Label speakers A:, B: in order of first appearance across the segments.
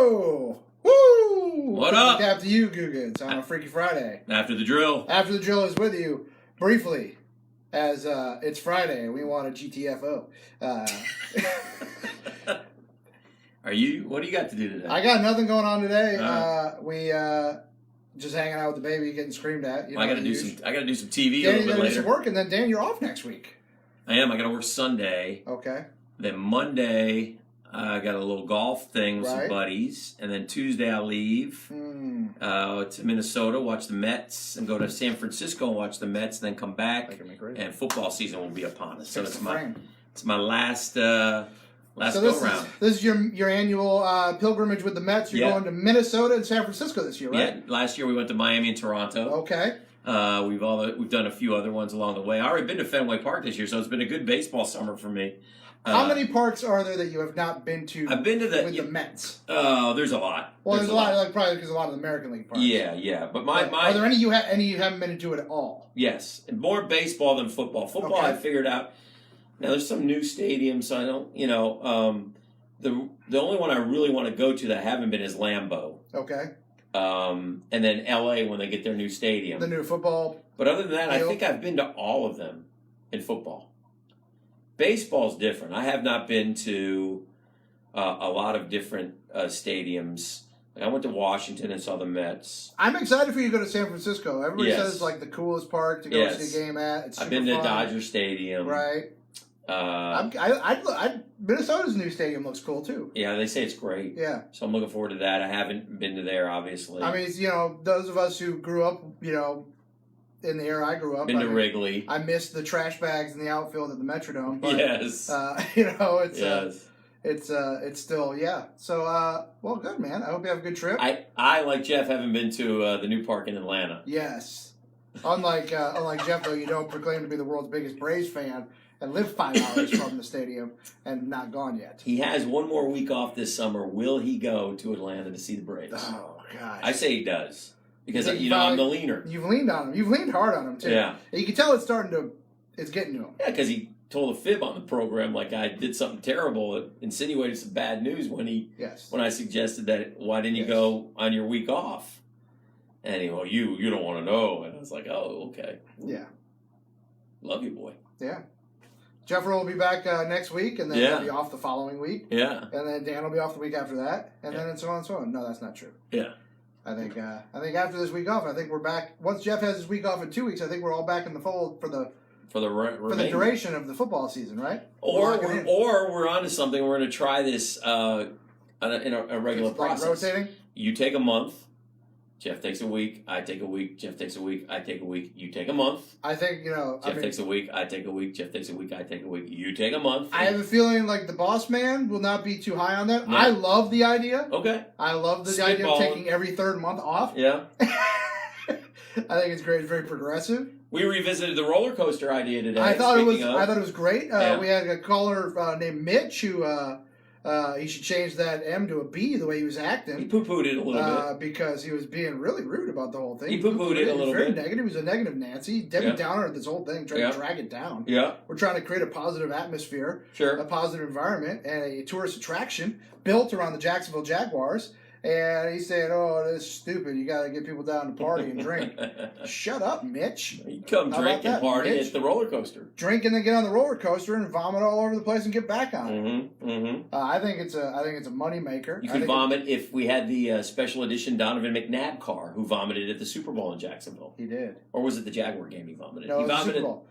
A: Whoa! Woo!
B: What up?
A: After you, Googans, on a Freaky Friday.
B: After the drill.
A: After the drill is with you, briefly, as it's Friday and we want a GTFO.
B: What do you got to do today?
A: I got nothing going on today. We just hanging out with the baby, getting screamed at.
B: I got to do some TV
A: Danny,
B: a little bit later.
A: Some work, and then Dan, you're off next week.
B: I am. I got to work Sunday.
A: Okay.
B: Then Monday, I got a little golf thing with some buddies, and then Tuesday I leave to Minnesota, watch the Mets, and go to San Francisco and watch the Mets, and then come back. And football season will be upon us. So it's my last go round.
A: This is your annual pilgrimage with the Mets. You're going to Minnesota and San Francisco this year, right?
B: Yeah. Last year we went to Miami and Toronto.
A: Okay.
B: We've done a few other ones along the way. I already been to Fenway Park this year, so it's been a good baseball summer for me.
A: How many parks are there that you have not been to?
B: I've been to
A: with the Mets.
B: Oh, there's a lot.
A: Well, there's a lot, like probably because a lot of the American League parks.
B: Yeah. But
A: are there any you haven't been to at all?
B: Yes, and more baseball than football. Football, I figured out. Now there's some new stadiums, so I don't. The only one I really want to go to that I haven't been is Lambeau.
A: Okay.
B: And then LA when they get their new stadium.
A: The new football.
B: But other than that, I think I've been to all of them in football. Baseball's different. I have not been to a lot of different stadiums. I went to Washington and saw the Mets.
A: I'm excited for you to go to San Francisco. Everybody says it's like the coolest park to go see a game at. It's
B: I've been to Dodger Stadium.
A: Right. Minnesota's new stadium looks cool too.
B: Yeah, they say it's great.
A: Yeah.
B: So I'm looking forward to that. I haven't been to there, obviously.
A: I mean, those of us who grew up, in the era I grew up.
B: Been to Wrigley.
A: I missed the trash bags in the outfield at the Metrodome. But,
B: yes.
A: It's still, So, well, good, man. I hope you have a good trip.
B: I like Jeff, haven't been to the new park in Atlanta.
A: Yes. Unlike Jeff, though, you don't proclaim to be the world's biggest Braves fan and live 5 hours from the stadium and not gone yet.
B: He has one more week off this summer. Will he go to Atlanta to see the Braves?
A: Oh, gosh.
B: I say he does. Because, I'm the leaner.
A: You've leaned on him. You've leaned hard on him, too.
B: Yeah.
A: You can tell it's getting to him.
B: Yeah, because he told a fib on the program like I did something terrible. It insinuated some bad news when I suggested that, why didn't you go on your week off? And he, you don't want to know. And I was like, oh, okay.
A: Yeah.
B: Love you, boy.
A: Yeah. Jeffrey will be back next week, and then he'll be off the following week.
B: Yeah.
A: And then Dan will be off the week after that, and then so on and so on. No, that's not true.
B: Yeah.
A: I think after this week off, I think we're back. Once Jeff has his week off in 2 weeks, I think we're all back in the fold for the duration of the football season, right?
B: Or we're on to something. We're going to try this in a regular process.
A: Like rotating?
B: You take a month. Jeff takes a week. I take a week. Jeff takes a week. I take a week. You take a month.
A: I think,
B: Jeff takes a week. I take a week. Jeff takes a week. I take a week. You take a month.
A: I have a feeling like the boss man will not be too high on that. No. I love the idea.
B: Okay.
A: I love the idea of taking every third month off.
B: Yeah.
A: I think it's great. It's very progressive.
B: We revisited the roller coaster idea today.
A: I thought it was great. We had a caller named Mitch who he should change that M to a B the way he was acting.
B: He poo-pooed it a little bit.
A: Because he was being really rude about the whole thing.
B: He poo-pooed it a little bit.
A: Very negative. He was a negative Nancy. Debbie Downer at this whole thing, trying to drag it down.
B: Yeah.
A: We're trying to create a positive atmosphere,
B: a
A: positive environment, and a tourist attraction built around the Jacksonville Jaguars. And he said, "Oh, this is stupid. You got to get people down to party and drink." Shut up, Mitch.
B: You come drink and party at the roller coaster.
A: Drink and then get on the roller coaster and vomit all over the place and get back on it.
B: Mm-hmm.
A: I think it's a money maker.
B: You could vomit if we had the special edition Donovan McNabb car, who vomited at the Super Bowl in Jacksonville.
A: He did.
B: Or was it the Jaguar game he vomited?
A: No,
B: he vomited.
A: Super Bowl.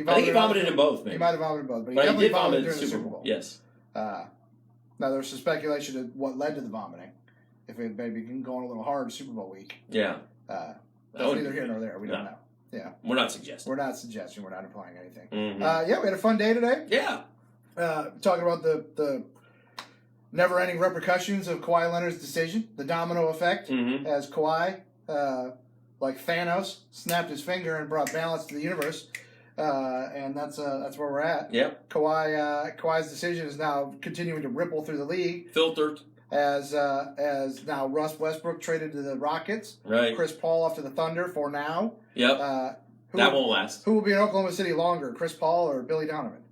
B: I think he vomited in both. Maybe
A: he might have vomited in both, but he
B: did
A: vomited
B: during
A: the Super Bowl.
B: Yes.
A: Now there's some speculation of what led to the vomiting. If it had maybe been going a little hard Super Bowl week.
B: Yeah.
A: That's neither here nor there. We don't know. Yeah.
B: We're not suggesting.
A: We're not suggesting. We're not implying anything.
B: Mm-hmm.
A: We had a fun day today.
B: Yeah.
A: Talking about the never-ending repercussions of Kawhi Leonard's decision, the domino effect, as Kawhi, like Thanos, snapped his finger and brought balance to the universe. And that's where we're at.
B: Yep.
A: Kawhi's decision is now continuing to ripple through the league.
B: Filtered.
A: As now Russ Westbrook traded to the Rockets.
B: Right.
A: Chris Paul off to the Thunder for now.
B: Yep. That won't last.
A: Who will be in Oklahoma City longer, Chris Paul or Billy Donovan?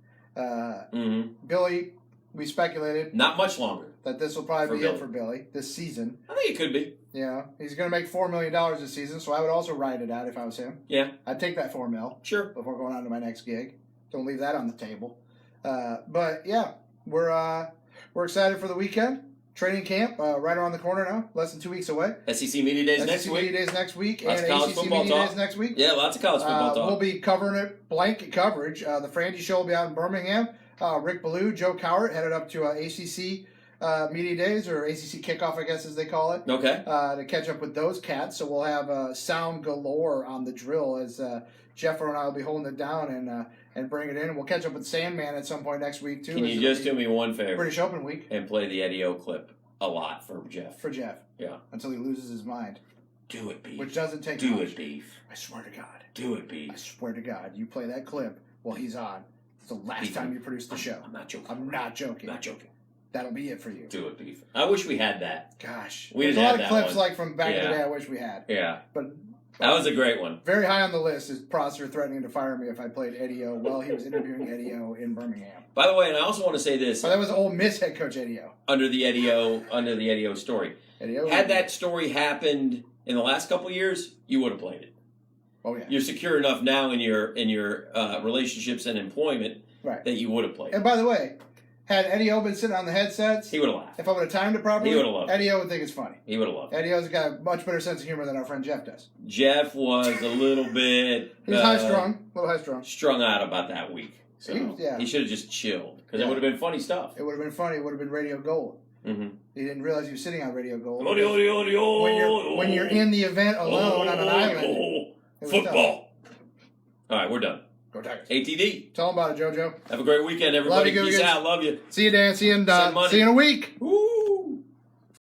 A: Billy, we speculated.
B: Not much longer.
A: that this will probably
B: For
A: be
B: Billy.
A: it for Billy this season.
B: I think it could be.
A: Yeah, he's going to make $4 million this season, so I would also ride it out if I was him.
B: Yeah.
A: I'd take that $4 million
B: Sure.
A: before going on to my next gig. Don't leave that on the table. But yeah, we're excited for the weekend. Training camp right around the corner now, less than 2 weeks away.
B: SEC Media Days next
A: SEC
B: week.
A: Media Days next week,
B: Lots
A: and
B: of college
A: ACC
B: football
A: Media
B: talk.
A: Days next week.
B: Yeah, lots of college football talk.
A: We'll be covering it, blanket coverage. The Frangie Show will be out in Birmingham. Rick Ballou, Joe Cowart headed up to ACC Media Days, or ACC Kickoff, I guess as they call it.
B: Okay.
A: To catch up with those cats. So we'll have sound galore on the drill as Jeffro and I will be holding it down and bring it in. And we'll catch up with Sandman at some point next week, too.
B: Can you just do me one favor?
A: British Open week.
B: And play the Eddie O clip a lot for Jeff.
A: For Jeff.
B: Yeah.
A: Until he loses his mind.
B: Do it, Beef.
A: Which doesn't take
B: Do
A: much.
B: it, Beef.
A: I swear to God.
B: Do it, Beef.
A: I swear to God. You play that clip while he's on. It's the last
B: Beef.
A: time you produce the show.
B: I'm not joking.
A: I'm not joking.
B: Not joking.
A: That'll be it for you.
B: Do it, Beef. I wish we had that.
A: Gosh.
B: We
A: There's
B: didn't
A: a lot
B: have
A: of
B: that
A: clips
B: one.
A: like from back in the
B: Yeah.
A: day I wish we had.
B: Yeah.
A: But
B: That was a great one.
A: very high on the list is Prosser threatening to fire me if I played Eddie O while he was interviewing Eddie O in Birmingham.
B: By the way, and I also want to say this
A: But that was Ole Miss head coach Eddie O.
B: under the Eddie O story.
A: Eddie O.
B: Had that story happened in the last couple of years, you would have played it.
A: Oh yeah.
B: You're secure enough now in your relationships and employment
A: Right.
B: that you would have played.
A: And by the way, had Eddie O been sitting on the headsets,
B: He would have laughed.
A: if I would have timed it properly,
B: He would've loved it.
A: Eddie O would think it's funny.
B: He would have loved it.
A: Eddie O's got a much better sense of humor than our friend Jeff does.
B: Jeff was a little bit
A: He's high strung, a little high strung.
B: strung out about that week. So
A: Yeah.
B: he should have just chilled because
A: Yeah.
B: it would have been funny stuff.
A: It would have been funny. It would have been Radio Gold.
B: Mm-hmm.
A: He didn't realize he was sitting on Radio Gold.
B: When
A: When you're in the event alone on an island, it was
B: football. All right, we're done.
A: Go Tigers.
B: ATD.
A: Tell him about it, JoJo.
B: Have a great weekend, everybody.
A: Love you,
B: Peace
A: guys.
B: out. Love you.
A: See you, Dan. See you in
B: Send money.
A: a week.
B: Woo.